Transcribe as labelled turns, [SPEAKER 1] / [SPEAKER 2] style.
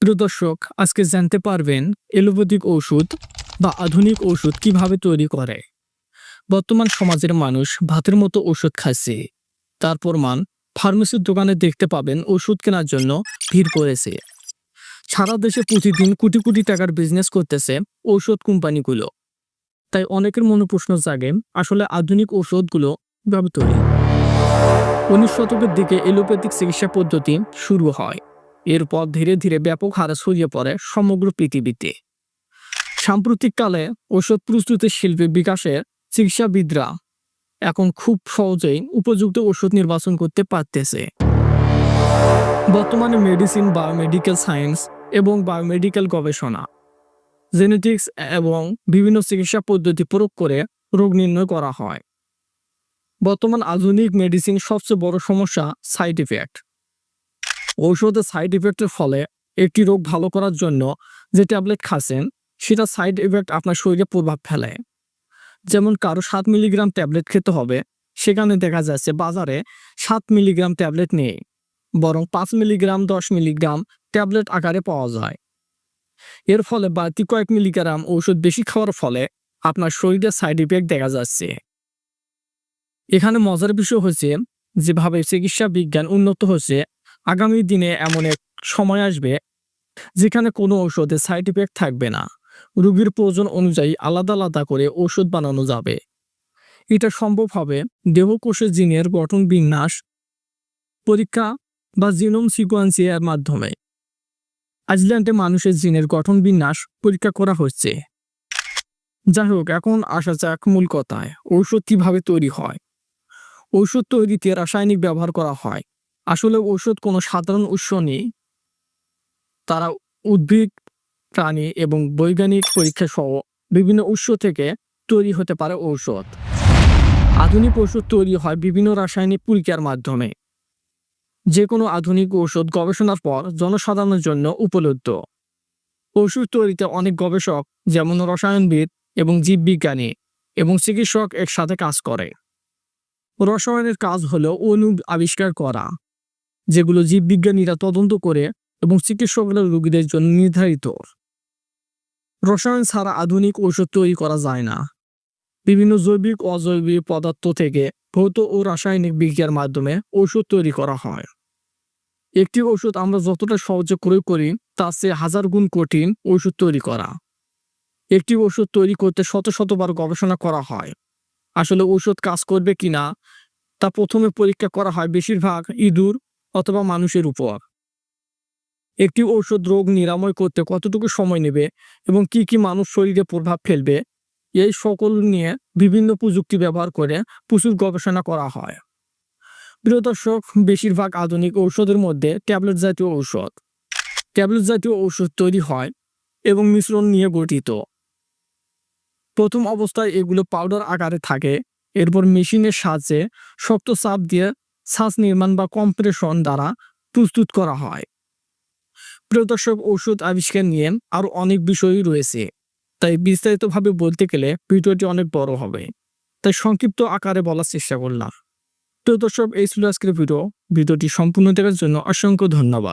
[SPEAKER 1] প্রিয় দর্শক, আজকে জানতে পারবেন এলোপ্যাথিক ওষুধ বা আধুনিক ওষুধ কিভাবে তৈরি করে। বর্তমান সমাজের মানুষ ভাতের মতো ওষুধ খাচ্ছে। তার প্রমাণ ফার্মেসির দোকানে দেখতে পাবেন ওষুধ কেনার জন্য ভিড় করেছে। সারা দেশে প্রতিদিন কোটি কোটি টাকার বিজনেস করতেছে ঔষধ কোম্পানিগুলো। তাই অনেকের মনে প্রশ্ন জাগে, আসলে আধুনিক ঔষধগুলো কিভাবে তৈরি। 19 শতকের দিকে এলোপ্যাথিক চিকিৎসা পদ্ধতি শুরু হয়। এরপর ধীরে ধীরে ব্যাপক হারে ছড়িয়ে পড়ে সমগ্র পৃথিবীতে। সাম্প্রতিককালে ওষুধ প্রস্তুতির শিল্পে বিকাশের চিকিৎসাবিদরা এখন খুব সহজেই উপযুক্ত ওষুধ নির্বাচন করতে পারতেছে। বর্তমানে মেডিসিন, বায়োমেডিক্যাল সায়েন্স এবং বায়োমেডিক্যাল গবেষণা, জেনেটিক্স এবং বিভিন্ন চিকিৎসা পদ্ধতি প্রয়োগ করে রোগ নির্ণয় করা হয়। বর্তমান আধুনিক মেডিসিন সবচেয়ে বড় সমস্যা সাইড ইফেক্ট। ঔষধের সাইড ইফেক্টের ফলে একটি রোগ ভালো করার জন্য যে ট্যাবলেট খাচ্ছেন সেটা সাইড ইফেক্ট আপনার শরীরে প্রভাব ফেলে। যেমন কারো 7 মিলিগ্রাম ট্যাবলেট খেতে হবে, সেখানে দেখা যাচ্ছে বাজারে 7 মিলিগ্রাম ট্যাবলেট নেই, বরং 5 মিলিগ্রাম 10 মিলিগ্রাম ট্যাবলেট আকারে পাওয়া যায়। এর ফলে বাড়তি কয়েক মিলিগ্রাম ঔষধ বেশি খাওয়ার ফলে আপনার শরীরে সাইড ইফেক্ট দেখা যাচ্ছে। এখানে মজার বিষয় হচ্ছে, যেভাবে চিকিৎসা বিজ্ঞান উন্নত হচ্ছে, আগামী দিনে এমন এক সময় আসবে যেখানে কোনো ঔষধে সাইড ইফেক্ট থাকবে না। রোগীর প্রয়োজন অনুযায়ী আলাদা আলাদা করে ওষুধ বানানো যাবে। এটা সম্ভব হবে দেহকোষের জিনের গঠন বিন্যাস পরীক্ষা বা জিনোম সিকোয়েন্সিংয়ের মাধ্যমে। আইসল্যান্ডে মানুষের জিনের গঠন বিন্যাস পরীক্ষা করা হচ্ছে। যাই হোক, এখন আসা যাক মূল কথায়, ঔষধ কিভাবে তৈরি হয়। ঔষধ তৈরিতে রাসায়নিক ব্যবহার করা হয়। আসলে ঔষধ কোনো সাধারণ উৎস নেই, তারা উদ্ভিদ, প্রাণী এবং বৈজ্ঞানিক পরীক্ষা সহ বিভিন্ন উৎস থেকে তৈরি হতে পারে ঔষধ। আধুনিক ওষুধ তৈরি হয় বিভিন্ন রাসায়নিক পরীক্ষার মাধ্যমে। যে কোনো আধুনিক ঔষধ গবেষণার পর জনসাধারণের জন্য উপলব্ধ। ওষুধ তৈরিতে অনেক গবেষক, যেমন রসায়নবিদ এবং জীববিজ্ঞানী এবং চিকিৎসক একসাথে কাজ করে। রসায়নের কাজ হলো অণু আবিষ্কার করা, যেগুলো জীববিজ্ঞানীরা তদন্ত করে এবং চিকিৎসকরা রোগীদের জন্য নির্ধারিত। রসায়ন ছাড়া আধুনিক ঔষধ তৈরি করা যায় না। বিভিন্ন জৈবিক অজৈবিক পদার্থ থেকে ভৌত ও রাসায়নিক বিক্রিয়ার মাধ্যমে ঔষধ তৈরি করা হয়। একটি ওষুধ আমরা যতটা সহজে প্রয়োগ করি তার চেয়ে 1000 গুণ কঠিন ওষুধ তৈরি করা। একটি ওষুধ তৈরি করতে শত শতবার গবেষণা করা হয়। আসলে ওষুধ কাজ করবে কিনা তা প্রথমে পরীক্ষা করা হয় বেশিরভাগ ইঁদুর অথবা মানুষের উপর। একটি ঔষধ রোগ নিরাময় করতে কতটুকু সময় নেবে এবং কি কি মানুষ শরীরে প্রভাব ফেলবে, এই সকল নিয়ে বিভিন্ন প্রযুক্তি ব্যবহার করে প্রচুর গবেষণা করা হয়। প্রিয় দর্শক, বেশিরভাগ আধুনিক ঔষধের মধ্যে ট্যাবলেট জাতীয় ঔষধ। ট্যাবলেট জাতীয় ঔষধ তৈরি হয় এবং মিশ্রণ নিয়ে গঠিত। প্রথম অবস্থায় এগুলো পাউডার আকারে থাকে। এরপর মেশিনের সাহায্যে শক্ত চাপ দিয়ে ছাঁচ নির্মাণ বা কম্প্রেশন দ্বারা প্রস্তুত করা হয়। প্রিয় দর্শক, ঔষধ আবিষ্কার নিয়ে আরো অনেক বিষয়ই রয়েছে, তাই বিস্তারিতভাবে বলতে গেলে ভিডিওটি অনেক বড় হবে, তাই সংক্ষিপ্ত আকারে বলার চেষ্টা করলাম। প্রিয় দর্শক, এই ছিল আজকের ভিডিওটি সম্পূর্ণ দেখার জন্য অসংখ্য ধন্যবাদ।